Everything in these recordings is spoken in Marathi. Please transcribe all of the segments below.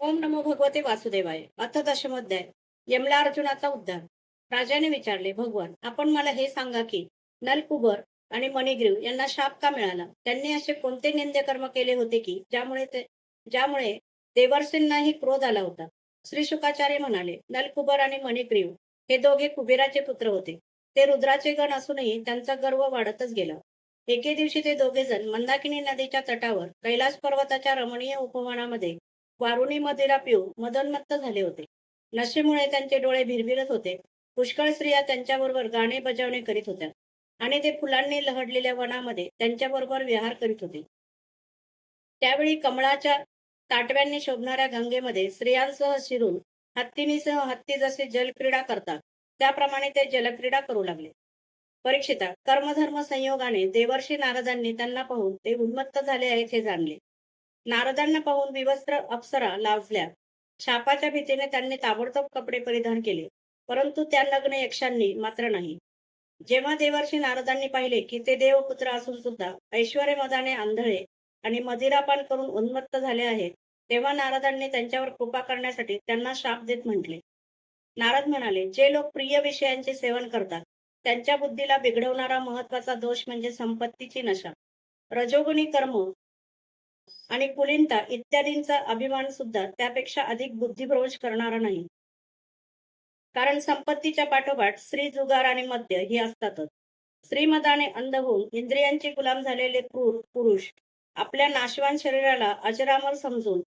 ओम नमो भगवते वासुदेवाय. अथ दशमोध्याय. यमला अर्जुनाचा उद्धार. राजाने विचारले, भगवान, आपण मला हे सांगा की नलकुबर आणि मणिग्रीव यांना शाप का मिळाला? त्यांनी असे कोणते निंद्य कर्म केले होते की ज्यामुळे देवर्षींनाही क्रोध आला होता? श्री शुकाचार्य म्हणाले, नलकुबर आणि मणिग्रीव हे दोघे कुबेराचे पुत्र होते. ते रुद्राचे गण असूनही त्यांचा गर्व वाढतच गेला. एके दिवशी ते दोघे जण मंदाकिनी नदीच्या तटावर कैलास पर्वताच्या रमणीय उपवनामध्ये वारुणी मदिरा पिऊन मदोन्मत्त झाले होते. नशेमुळे त्यांचे डोळे भिरभिरत होते. पुष्कळ स्त्रिया त्यांच्याबरोबर गाणे बजावणे करीत होत्या आणि ते फुलांनी लहडलेल्या वनामध्ये त्यांच्याबरोबर विहार करीत होते. त्यावेळी कमळाच्या ताटव्यांनी शोभणाऱ्या गंगेमध्ये स्त्रियांसह शिरून हत्तीनीसह हत्ती जसे जलक्रीडा करतात त्याप्रमाणे ते जलक्रीडा करू लागले. परीक्षिता, कर्मधर्म संयोगाने देवर्षी नारदांनी त्यांना पाहून ते उन्मत्त झाले आहेत हे जाणले. नारदांना पाहून विवस्त्र अप्सरा लाजल्या. शापाच्या भीतीने त्यांनी ताबडतोब कपडे परिधान केले, परंतु त्या नग्न यक्षांनी मात्र नाही. जेव्हा देवर्षी नारदांनी पाहिले की ते देवपुत्र असून सुद्धा ऐश्वर्य मदाने आंधळे आणि मदिरापान करून उन्मत्त झाले आहेत, तेव्हा नारदांनी त्यांच्यावर कृपा करण्यासाठी त्यांना शाप देत म्हटले. नारद म्हणाले, जे लोक प्रिय विषयांचे सेवन करतात त्यांच्या बुद्धीला बिघडवणारा महत्वाचा दोष म्हणजे संपत्तीची नशा. रजोगुणी कर्म आणि कुलीनता इत्यादींचा अभिमान सुद्धा त्यापेक्षा अधिक बुद्धिभ्रंश करणारा नाही. कारण संपत्तीच्या पाठोपाठ स्त्री, जुगार आणि मद्य ही असतातच. श्रीमदाने अंध होऊन इंद्रियांचे गुलाम झालेले क्रूर पुरुष आपल्या नाशवान शरीराला अजरामर समजून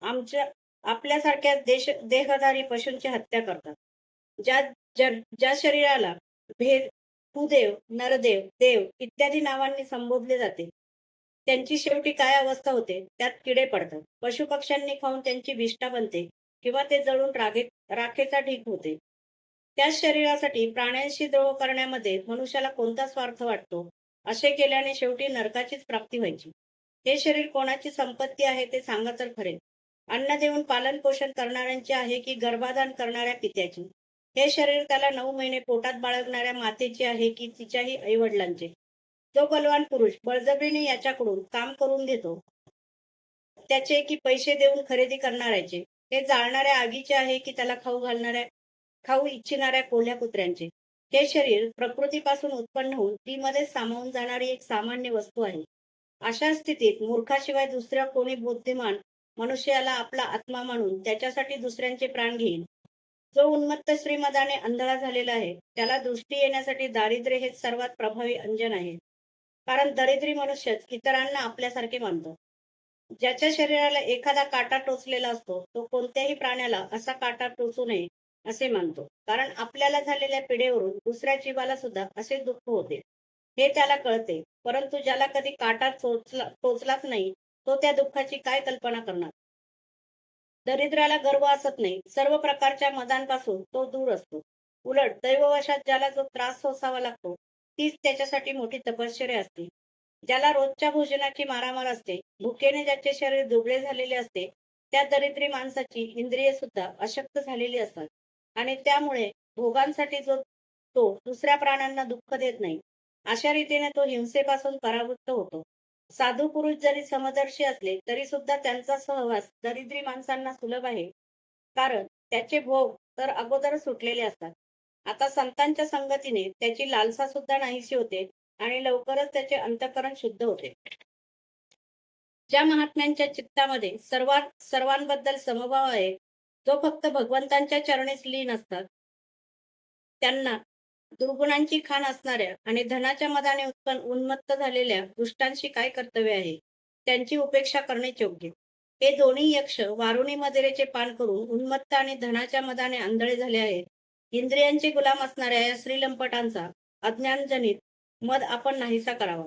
आमच्या आपल्यासारख्या देहधारी पशूंची हत्या करतात. ज्या ज्या शरीराला भेद भूदेव, नरदेव, देव इत्यादी नावांनी संबोधले जाते, त्यांची शेवटी काय अवस्था होते त्यात किडे पडतात. पशुपक्ष्यांनी खाऊन त्यांची विष्ठा बनते किंवा ते जळून राखेचा ढीग होते. त्याच शरीरासाठी प्राण्यांशी द्रोह करण्यामध्ये मनुष्याला कोणता स्वार्थ वाटतो? असे केल्याने शेवटी नरकाचीच प्राप्ती व्हायची. हे शरीर कोणाची संपत्ती आहे ते सांगा तर खरे. अन्न देऊन पालन पोषण करणाऱ्यांचे आहे की गर्भाधान करणाऱ्या पित्याची? हे शरीर त्याला 9 महिने पोटात बाळगणाऱ्या मातेचे आहे की तिच्याही आईवडिलांचे? जो बलवान पुरुष बळजबरीने याच्याकडून काम करून घेतो त्याचे की पैसे देऊन खरेदी करणाऱ्याचे? हे जाळणाऱ्या आगीचे आहे की त्याला खाऊ इच्छिणाऱ्या कोल्ह्या कुत्र्यांचे? हे शरीर प्रकृतीपासून उत्पन्न होऊन तीमध्ये सामावून जाणारी एक सामान्य वस्तू आहे. अशा स्थितीत मूर्खाशिवाय दुसऱ्या कोणी बुद्धिमान मनुष्याला आपला आत्मा मानून त्याच्यासाठी दुसऱ्यांचे प्राण घेईल. जो उन्मत्त श्रीमदाने अंधळा झालेला आहे त्याला दृष्टी येण्यासाठी दारिद्र्य हे सर्वात प्रभावी अंजन आहे. कारण दरिद्री मनुष्यच इतरांना आपल्यासारखे मानतो. ज्याच्या शरीराला एखादा काटा टोचलेला असतो तो कोणत्याही प्राण्याला असा काटा टोचू नये असे मानतो. कारण आपल्याला झालेल्या पीडेवरून दुसऱ्या जीवाला सुद्धा असे दुःख होते हे त्याला कळते. परंतु ज्याला कधी काटा टोचलाच नाही तो त्या दुःखाची काय कल्पना करणार? दरिद्राला गर्व असत नाही. सर्व प्रकारच्या मदांपासून तो दूर असतो. उलट दैववशात ज्याला जो त्रास सोसावा लागतो तीच त्याच्यासाठी मोठी तपश्चर्या असते. ज्याला रोजच्या भोजनाची मारामार असते, भुकेने ज्याचे शरीर दुबळे झालेले असते, त्या दरिद्री माणसाची इंद्रिये सुद्धा अशक्त झालेली असतात आणि त्यामुळे भोगांसाठी तो दुसऱ्या प्राण्यांना दुःख देत नाही. अशा रीतीने तो हिंसेपासून परावृत्त होतो. साधू पुरुष जरी समदर्शी असले तरी सुद्धा त्यांचा सहवास दरिद्री माणसांना सुलभ आहे. कारण त्याचे भोग तर अगोदरच सुटलेले असतात. आता संतांच्या संगतीने त्याची लालसा सुद्धा नाहीशी होते आणि लवकरच त्याचे अंतःकरण शुद्ध होते. ज्या महात्म्यांच्या चित्तामध्ये सर्वांबद्दल समभाव आहे, जो फक्त भगवंतांच्या चरणीच लीन असतात, त्यांना दुर्गुणांची खाण असणाऱ्या आणि धनाच्या मदाने उन्मत्त झालेल्या दुष्टांशी काय कर्तव्य आहे? त्यांची उपेक्षा करणे योग्य. हे दोन्ही यक्ष वारुणी मदिरेचे पान करून उन्मत्त आणि धनाच्या मदाने आंधळे झाले आहेत. इंद्रियांचे गुलाम असणाऱ्या या श्रीलंपटांचा अज्ञानजनित मद आपण नाहीसा करावा.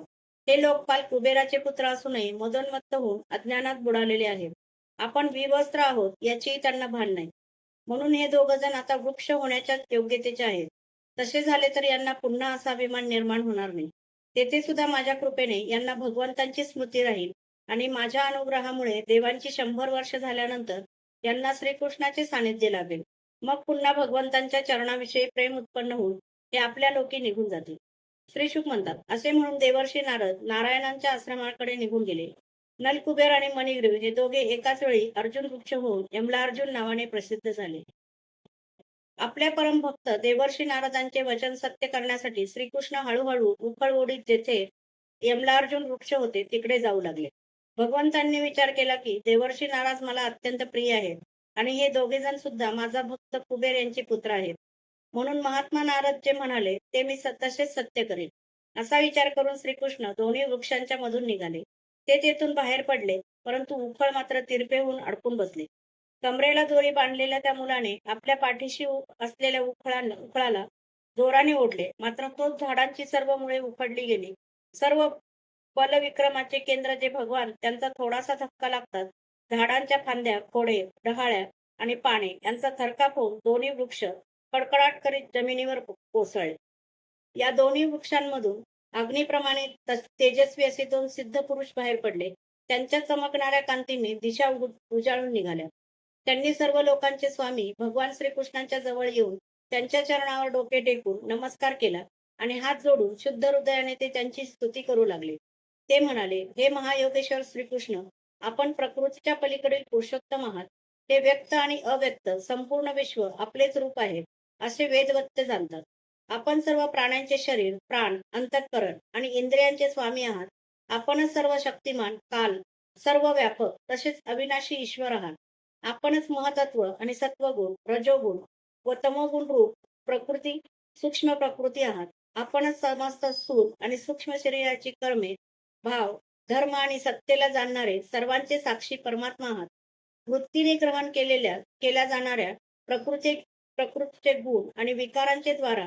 हे लोकपाल कुबेराचे पुत्र असूनही मदोन्मत्त होऊन अज्ञानात बुडालेले आहेत. आपण विवस्त्र आहोत याचीही त्यांना भान नाही. म्हणून हे दोघ जण आता वृक्ष होण्याच्या योग्यतेचे आहेत. तसे झाले तर यांना पुन्हा असा अभिमान निर्माण होणार नाही. तेथे सुद्धा माझ्या कृपेने यांना भगवंतांची स्मृती राहील आणि माझ्या अनुग्रहामुळे देवांची 100 वर्ष झाल्यानंतर यांना श्रीकृष्णाचे सानिध्य लाभेल. मग पुन्हा भगवंतांच्या चरणाविषयी प्रेम उत्पन्न होऊन ते आपल्या लोकी निघून जातील. श्री शुक म्हणतात, असे म्हणून देवर्षी नारद नारायणांच्या आश्रमाकडे निघून गेले. नलकुबेर आणि मणिग्रीव हे दोघे एकाच वेळी अर्जुन वृक्ष होऊन यमलार्जुन नावाने प्रसिद्ध झाले. आपल्या परमभक्त देवर्षी नारदांचे वचन सत्य करण्यासाठी श्रीकृष्ण हळूहळू उखळ ओढीत जेथे यमलार्जुन वृक्ष होते तिकडे जाऊ लागले. भगवंतांनी विचार केला की देवर्षी नारद मला अत्यंत प्रिय आहेत आणि हे दोघे जण सुद्धा माझा भक्त कुबेर यांचे पुत्र आहेत. म्हणून महात्मा नारद जे म्हणाले ते मी तसेच सत्य करेन. असा विचार करून श्रीकृष्ण दोन्ही वृक्षांच्या मधून निघाले. ते तेथून बाहेर पडले, परंतु उखळ मात्र तिरपे होऊन अडकून बसले. कमरेला दोरी बांधलेल्या त्या मुलाने आपल्या पाठीशी असलेल्या उखळाला जोराने ओढले, मात्र तोच झाडांची सर्व मुळे उखडली गेली. सर्व बलविक्रमाचे केंद्र जे भगवान त्यांचा थोडासा धक्का लागतात झाडांच्या फांद्या, खोडे, डहाळ्या आणि पाने यांचा थरकाप होऊन दोन्ही वृक्ष कडकडाट करीत जमिनीवर कोसळले. या दोन्ही वृक्षांमधून अग्निप्रमाणे तेजस्वी असे दोन सिद्ध पुरुष बाहेर पडले. त्यांच्या चमकणाऱ्या कांतींनी दिशा उजाळून निघाल्या. त्यांनी सर्व लोकांचे स्वामी भगवान श्रीकृष्णांच्या जवळ येऊन त्यांच्या चरणावर डोके टेकून नमस्कार केला आणि हात जोडून शुद्ध हृदयाने ते त्यांची स्तुती करू लागले. ते म्हणाले, हे महायोगेश्वर श्रीकृष्ण, आपण प्रकृतीच्या पलीकडील पुरुषोत्तम आहात. हे व्यक्त आणि अव्यक्त संपूर्ण विश्व आपलेच रूप आहे असे वेदवत्ते जाणतात. आपण सर्व प्राण्यांचे शरीर, प्राण, अंतःकरण आणि इंद्रियांचे स्वामी आहात. आपणच सर्व शक्तिमान, काल, सर्व व्यापक तसेच अविनाशी ईश्वर आहात. आपणच महतत्व आणि सत्वगुण, रजोगुण व तमोगुण रूप प्रकृती, सूक्ष्म प्रकृती आहात. आपणच समस्त स्थूल आणि सूक्ष्म शरीराची कर्मे, भाव, धर्म आणि सत्तेला जाणणारे सर्वांचे साक्षी परमात्मा आहात. वृत्तीने ग्रहण केल्या जाणाऱ्या प्रकृतीचे गुण आणि विकारांचे द्वारा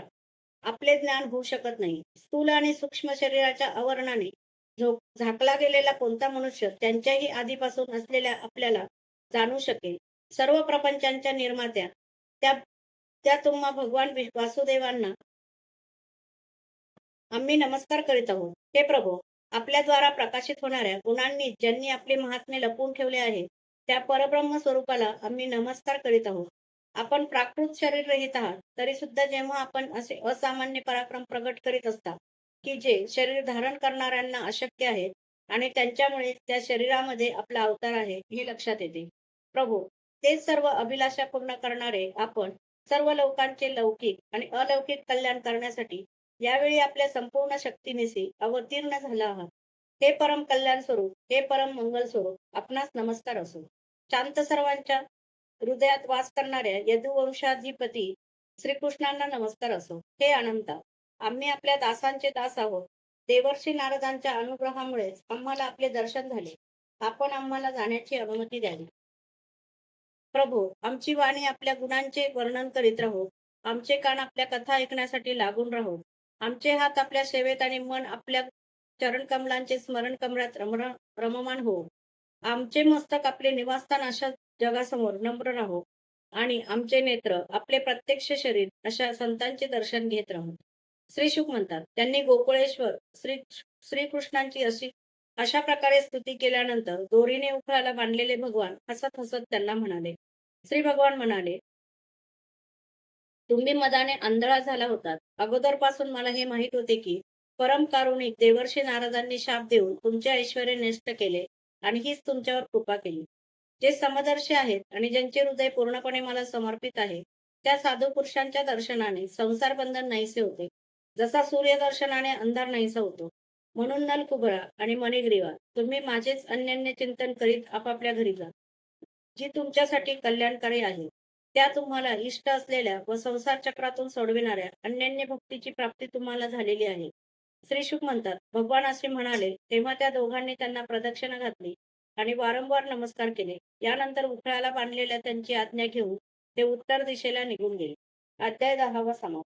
आपले ज्ञान होऊ शकत नाही. स्थूल आणि सूक्ष्म शरीराच्या आवरणाने झाकला गेलेला कोणता मनुष्य त्यांच्याही आधीपासून असलेल्या आपल्याला जाणू शकेल. सर्व प्रपंचांच्या निर्मात्या त्या त्या तुम्हा भगवान वासुदेवांना आम्ही नमस्कार करीत आहोत. हे प्रभो, आपल्याद्वारा प्रकाशित होणाऱ्या गुणांनी ज्यांनी आपले महात्म्य लपवून ठेवले आहे त्या परब्रह्म स्वरूपाला आम्ही नमस्कार करीत आहोत. आपण प्राकृत शरीर रहित आहात तरी सुद्धा जेव्हा आपण असे असामान्य पराक्रम प्रगट करीत असता की जे शरीर धारण करणाऱ्यांना अशक्य आहे आणि त्यांच्यामुळे त्या शरीरामध्ये आपला अवतार आहे हे लक्षात येते. प्रभू, तेच सर्व अभिलाषा पूर्ण करणारे आपण सर्व लोकांचे लौकिक आणि अलौकिक कल्याण करण्यासाठी यावेळी आपल्या संपूर्ण शक्तीनिशी अवतीर्ण झाला आहात. हे परम कल्याण स्वरूप, हे परम मंगल स्वरूप, आपणास नमस्कार असो. शांत सर्वांच्या हृदयात वास करणाऱ्या यदुवंशाधिपती श्रीकृष्णांना नमस्कार असो. हे अनंता, आम्ही आपल्या दासांचे दास आहोत. देवर्षी नारदांच्या अनुग्रहामुळेच आम्हाला आपले दर्शन झाले. आपण आम्हाला जाण्याची अनुमती द्यावी. प्रभो, आमची वाणी आपल्या गुणांचे वर्णन करीत राहो. आमचे कान आपल्या कथा ऐकण्यासाठी लागून राहो. आमचे हात आपल्या सेवेत आणि मन आपल्या चरणकमलांचे स्मरण कमळात रममान हो. आमचे मस्तक आपले निवासस्थान अशा जगासमोर नम्र राहो आणि आमचे नेत्र आपले प्रत्यक्ष शरीर अशा संतांचे दर्शन घेत राहो. श्री शुक म्हणतात, त्यांनी गोकुळेश्वर श्रीकृष्णांची अशा प्रकारे स्तुती केल्यानंतर दोरीने उखळाला बांधलेले भगवान हसत हसत त्यांना म्हणाले. श्री भगवान म्हणाले, तुम्ही मदाने आंधळा झाला होतात. अगोदरपासून मला हे माहीत होते की परम कारुणिक देवर्षी नारदांनी शाप देऊन तुमचे ऐश्वर्य नष्ट केले आणि हीच तुमच्यावर कृपा केली. जे समदर्शी आहेत आणि ज्यांचे हृदय पूर्णपणे मला समर्पित आहे त्या साधू पुरुषांच्या दर्शनाने संसार बंधन नाहीसे होते, जसा सूर्यदर्शनाने अंधार नाहीसा होतो. म्हणून नलकुबरा आणि मणिग्रीवा, तुम्ही माझेच अन्योन्य चिंतन करीत आपापल्या घरी जा. जी तुमच्यासाठी कल्याणकारी आहे त्या तुम्हाला इष्ट असलेल्या व संसार चक्रातून सोडविणाऱ्या अन्योन्य भक्तीची प्राप्ती तुम्हाला झालेली आहे. श्री शुक म्हणतात, भगवान असे म्हणाले तेव्हा त्या दोघांनी त्यांना प्रदक्षिणा घातली आणि वारंवार नमस्कार केले. यानंतर उखळाला बांधलेल्या त्यांची आज्ञा घेऊन ते उत्तर दिशेला निघून गेले. अध्याय 10 समाप्त.